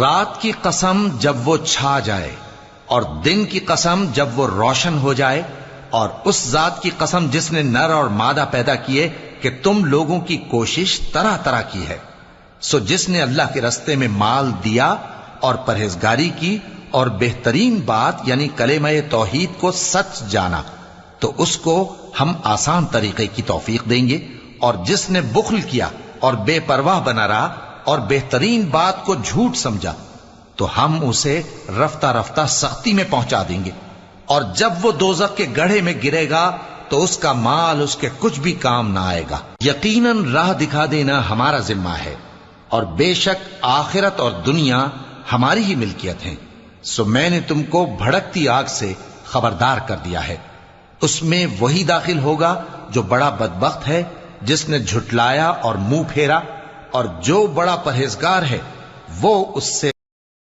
رات کی قسم جب وہ چھا جائے اور دن کی قسم جب وہ روشن ہو جائے، اور اس ذات کی قسم جس نے نر اور مادہ پیدا کیے کہ تم لوگوں کی کوشش طرح طرح کی ہے۔ سو جس نے اللہ کے رستے میں مال دیا اور پرہیزگاری کی اور بہترین بات یعنی کلمہ توحید کو سچ جانا، تو اس کو ہم آسان طریقے کی توفیق دیں گے، اور جس نے بخل کیا اور بے پرواہ بنا رہا اور بہترین بات کو جھوٹ سمجھا، تو ہم اسے رفتہ رفتہ سختی میں پہنچا دیں گے، اور جب وہ دوزخ کے گڑھے میں گرے گا تو اس کا مال اس کے کچھ بھی کام نہ آئے گا۔ یقیناً راہ دکھا دینا ہمارا ذمہ ہے، اور بے شک آخرت اور دنیا ہماری ہی ملکیت ہیں، سو میں نے تم کو بھڑکتی آگ سے خبردار کر دیا ہے۔ اس میں وہی داخل ہوگا جو بڑا بدبخت ہے، جس نے جھٹلایا اور منہ پھیرا، اور جو بڑا پرہیزگار ہے وہ اس سے